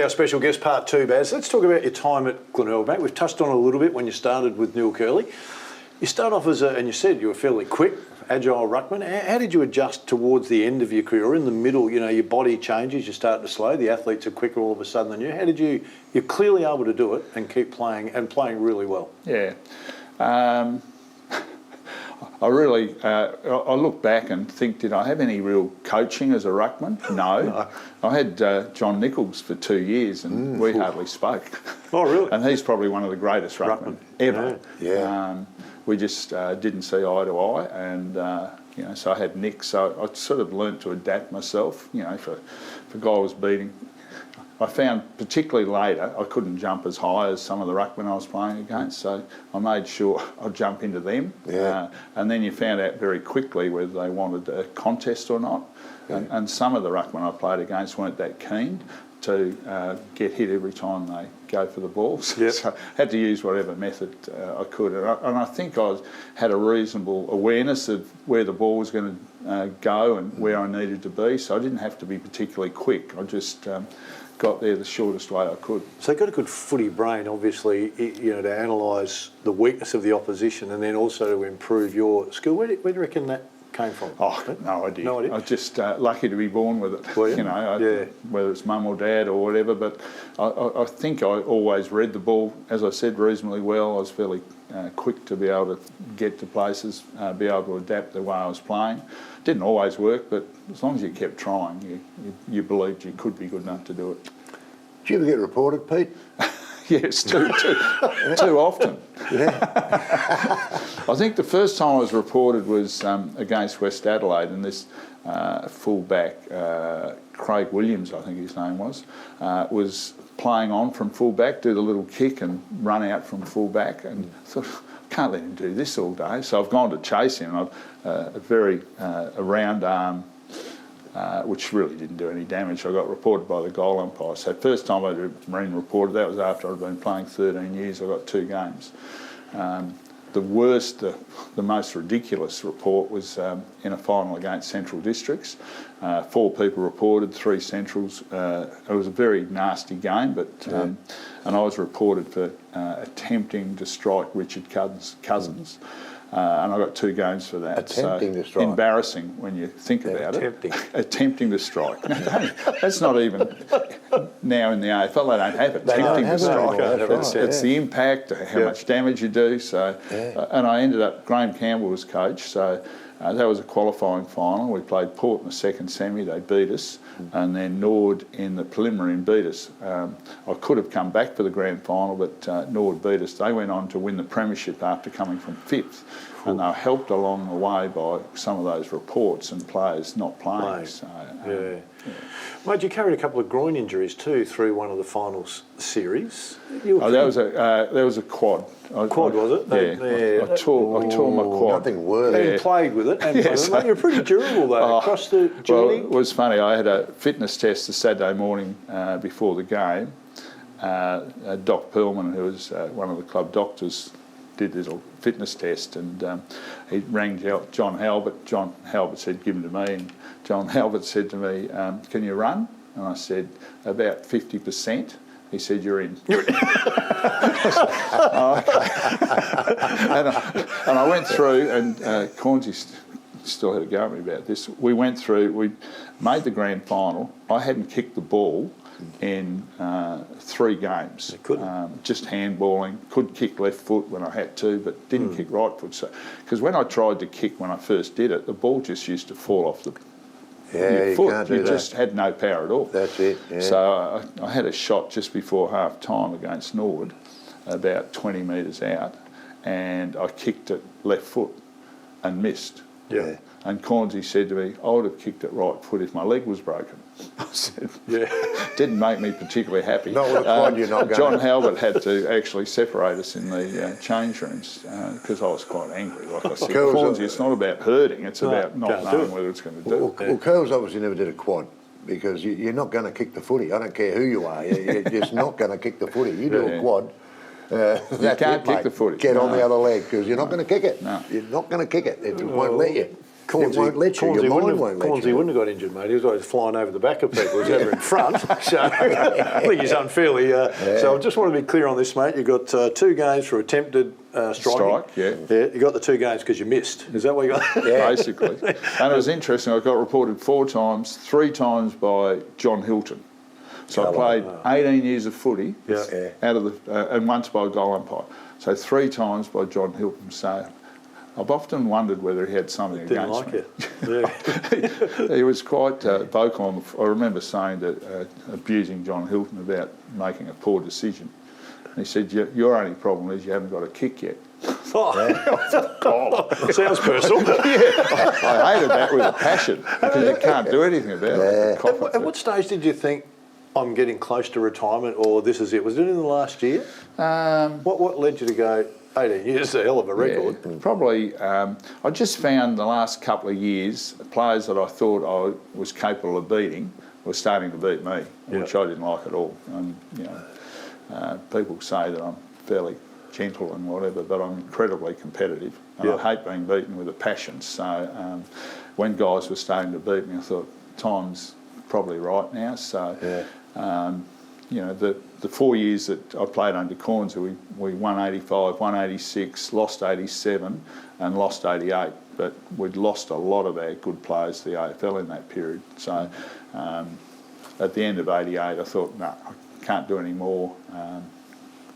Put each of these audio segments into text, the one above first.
our special guest, part 2, Baz. Let's talk about your time at Glenelg, mate. We've touched on it a little bit when you started with Neil Curley. You start off and you said you were fairly quick, agile ruckman. How did you adjust towards the end of your career, or in the middle? You know, your body changes, you start to slow. The athletes are quicker all of a sudden than you. How did you're clearly able to do it and keep playing and playing really well? Yeah. I really, I look back and think, did I have any real coaching as a ruckman? No. I had John Nichols for 2 years and we hardly spoke. Oh, really? And he's probably one of the greatest ruckmen ever. Yeah. We just didn't see eye to eye, and you know, so I had Nick. So I sort of learnt to adapt myself. You know, if a guy was beating, I found particularly later I couldn't jump as high as some of the ruckmen I was playing against, so I made sure I'd jump into them. Yeah. And then you found out very quickly whether they wanted a contest or not. Yeah. And some of the ruckmen I played against weren't that keen to get hit every time they go for the balls. Yep. So I had to use whatever method I could. And I think I had a reasonable awareness of where the ball was going to go and where I needed to be, so I didn't have to be particularly quick. I just got there the shortest way I could. So you've got a good footy brain, obviously, you know, to analyse the weakness of the opposition and then also to improve your skill. Where do you reckon that came from? Oh, no idea. No idea? I was just lucky to be born with it. Well, yeah. You know, whether it's mum or dad or whatever. But I think I always read the ball, as I said, reasonably well. I was fairly quick to be able to get to places, be able to adapt the way I was playing. Didn't always work, but as long as you kept trying, you believed you could be good enough to do it. Did you ever get reported, Pete? Yes, too often. Yeah. I think the first time I was reported was against West Adelaide, and this fullback, Craig Williams, I think his name was playing on from fullback, do the little kick and run out from fullback, and I thought, I can't let him do this all day. So I've gone to chase him. I've a round arm, which really didn't do any damage. I got reported by the goal umpire. So first time I'd been reported, that was after I'd been playing 13 years. I got 2 games. The worst, the most ridiculous report was in a final against Central Districts. 4 people reported, 3 Centrals. It was a very nasty game, but and I was reported for attempting to strike Richard Cousins. And I got 2 games for that. Attempting to strike. Embarrassing when you think about it. Attempting to strike. That's not even now in the AFL. They don't have attempting to strike. It's the impact, how much damage you do. So, and I ended up. Graham Campbell was coach, so that was a qualifying final. We played Port in the second semi. They beat us, and then Nord in the preliminary and beat us. I could have come back for the grand final, but Nord beat us. They went on to win the premiership after coming from 5th. And they were helped along the way by some of those reports and players not playing. So, Mate, you carried a couple of groin injuries too through one of the finals series. That was a quad. Quad, was it? I tore my quad. Nothing worse. And played with it. And mate, you're pretty durable though, across the journey. Well, it was funny. I had a fitness test the Saturday morning before the game. Doc Perlman, who was one of the club doctors, did this little fitness test, and he rang John Halbert. John Halbert said, give him to me, and John Halbert said to me, can you run? And I said, about 50%. He said, you're in. You're in. And I went through, and Cornsey still had a go at me about this. We went through, we made the grand final. I hadn't kicked the ball in 3 games. Just handballing. Could kick left foot when I had to, but didn't kick right foot. So, because when I tried to kick when I first did it, the ball just used to fall off your foot. Can't do you that. just had no power at all. That's it. Yeah. So I had a shot just before half time against Nord, about 20 metres out, and I kicked it left foot and missed. Yeah. And Cornsey said to me, I would have kicked it right foot if my leg was broken. I said, didn't make me particularly happy. Not with a quad, you're not going. John Halbert had to actually separate us in the change rooms because I was quite angry. Like I said, Cornsey, it's not about hurting, it's about not knowing whether it's going to do. Well, Curls obviously never did a quad because you're not going to kick the footy. I don't care who you are. You're just not going to kick the footy. You do a quad. You can't kick the footy. Get on the other leg because you're not going to kick it. No. You're not going to kick it. It won't let you. It won't let you. Your mind won't let Cornsey you. wouldn't have got injured, mate. He was always flying over the back of people. He was never in front. So I think he's unfairly. So I just want to be clear on this, mate. You got 2 games for attempted striking. Yeah. You got the 2 games because you missed. Is that what you got? Yeah. Basically. And it was interesting, I got reported 4 times, 3 times by John Hilton. So I played 18 years of footy out of the, and once by a goal umpire. So 3 times by John Hilton. So I've often wondered whether he had something Didn't against like me. it. Yeah. He was quite vocal. I remember saying that, abusing John Hilton about making a poor decision. And he said, your only problem is you haven't got a kick yet. Sounds personal. I hated that with a passion because you can't do anything about it. At what stage did you think I'm getting close to retirement or this is it? Was it in the last year? What led you to go 18 years is a hell of a record? Yeah, probably. I just found the last couple of years, players that I thought I was capable of beating were starting to beat me, which I didn't like at all. And, you know, people say that I'm fairly gentle and whatever, but I'm incredibly competitive. And I hate being beaten with a passion. So when guys were starting to beat me, I thought, time's probably right now. So, you know, the 4 years that I played under Cornsey, we won 85, won 86, lost 87 and lost 88. But we'd lost a lot of our good players to the AFL in that period. So at the end of 88, I thought, no, I can't do any more.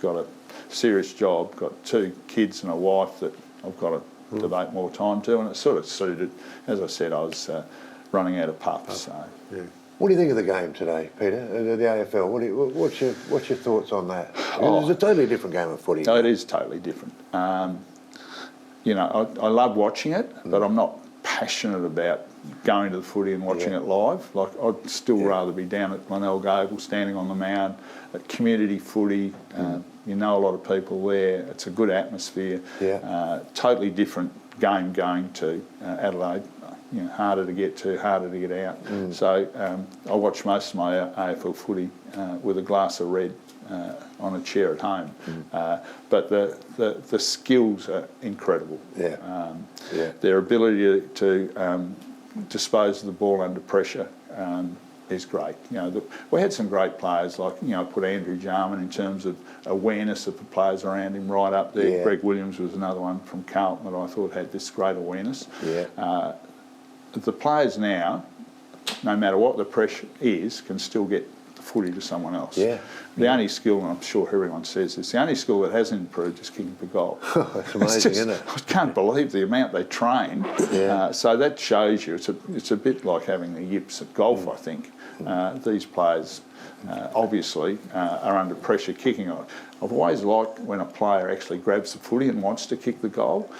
Got a serious job, got 2 kids and a wife that I've got to devote more time to, and it sort of suited. As I said, I was running out of pups. So. Yeah. What do you think of the game today, Peter? The AFL. What's your thoughts on that? It's a totally different game of footy. No, it is totally different. You know, I love watching it, but I'm not passionate about going to the footy and watching it live. Like, I'd still rather be down at Glenelg Oval, standing on the mound, at community footy. You know a lot of people there. It's a good atmosphere. Totally different game going to Adelaide. You know, harder to get to, harder to get out. So I watch most of my AFL footy with a glass of red on a chair at home. But the skills are incredible. Their ability to dispose of the ball under pressure is great. You know, we had some great players, like, you know, I put Andrew Jarman in terms of awareness of the players around him right up there. Greg Williams was another one from Carlton that I thought had this great awareness. The players now, no matter what the pressure is, can still get the footy to someone else. The only skill, and I'm sure everyone says this, the only skill that hasn't improved is kicking for goal. It's amazing, isn't it? I can't believe the amount they train. So that shows you, it's a bit like having the yips at golf, I think. These players obviously are under pressure kicking. I've always liked when a player actually grabs the footy and wants to kick the goal.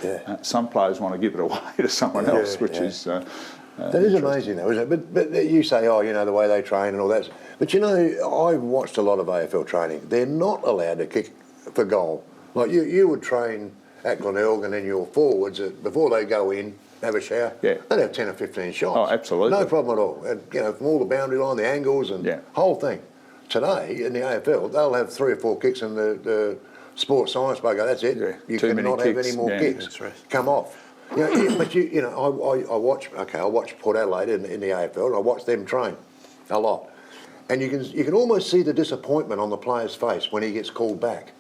Some players want to give it away to someone else, which is... that is amazing, though, isn't it? But you say, oh, you know, the way they train and all that. But, you know, I've watched a lot of AFL training. They're not allowed to kick for goal. Like, you would train at Glenelg and then your forwards, before they go in, have a shower, they'd have 10 or 15 shots. Oh, absolutely. No problem at all. And, you know, from all the boundary line, the angles and whole thing. Today, in the AFL, they'll have 3 or 4 kicks and the sports science bugger, that's it. You cannot have any more kicks. That's right. Come off. You know, but you know, I watch Port Adelaide in the AFL, and I watch them train a lot, and you can almost see the disappointment on the player's face when he gets called back.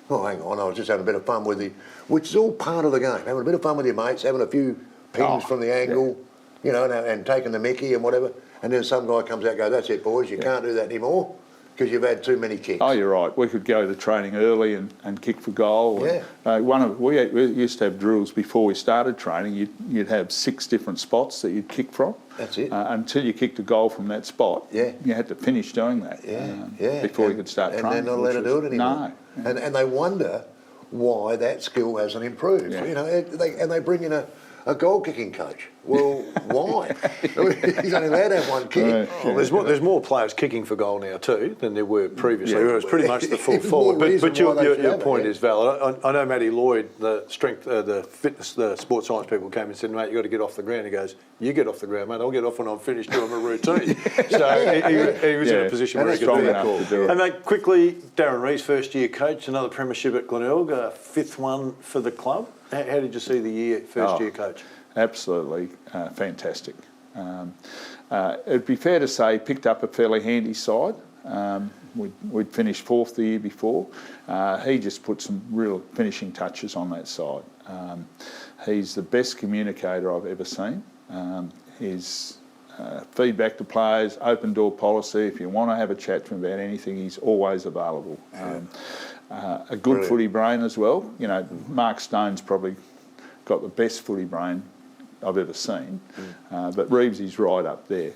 Oh, hang on, I was just having a bit of fun with which is all part of the game. Having a bit of fun with your mates, having a few pings from the angle, you know, and taking the mickey and whatever, and then some guy comes out and goes, "That's it, boys, you can't do that anymore." Because you've had too many kicks. Oh, you're right. We could go to training early and kick for goal. We used to have drills before we started training. You'd have 6 different spots that you'd kick from. That's it. Until you kicked a goal from that spot, you had to finish doing that before you could start training. And they're not allowed to do it anymore. No. And they wonder why that skill hasn't improved. You know, they bring in a goal-kicking coach. Well, why? He's only allowed to have 1 kick. There's more players kicking for goal now too than there were previously. It was pretty much the full forward. But your point is valid. I know Matty Lloyd, the strength, the fitness, the sports science people came and said, "Mate, you got to get off the ground." He goes, "You get off the ground, mate. I'll get off when I'm finished doing my routine." So he was in a position where he could do that. And mate, quickly, Darren Rees, first-year coach, another premiership at Glenelg, 5th one for the club. How did you see the year, first year coach? Absolutely fantastic. It'd be fair to say picked up a fairly handy side. We'd finished 4th the year before. He just put some real finishing touches on that side. He's the best communicator I've ever seen. His feedback to players, open door policy. If you want to have a chat to him about anything, he's always available. A good footy brain as well. You know, Mark Stone's probably got the best footy brain I've ever seen, but Reevesy's right up there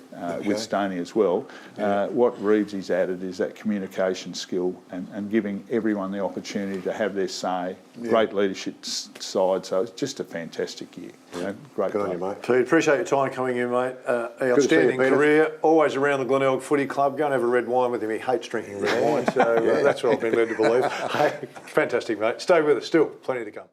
with Stoney as well. What Reevesy's added is that communication skill and giving everyone the opportunity to have their say. Great leadership side, so it's just a fantastic year. You know, great. Good on you, mate. Pete, appreciate your time coming in, mate. Outstanding career, always around the Glenelg Footy Club. Go and have a red wine with him. He hates drinking red wine, so that's what I've been led to believe. Hey, fantastic, mate. Stay with us. Still plenty to come.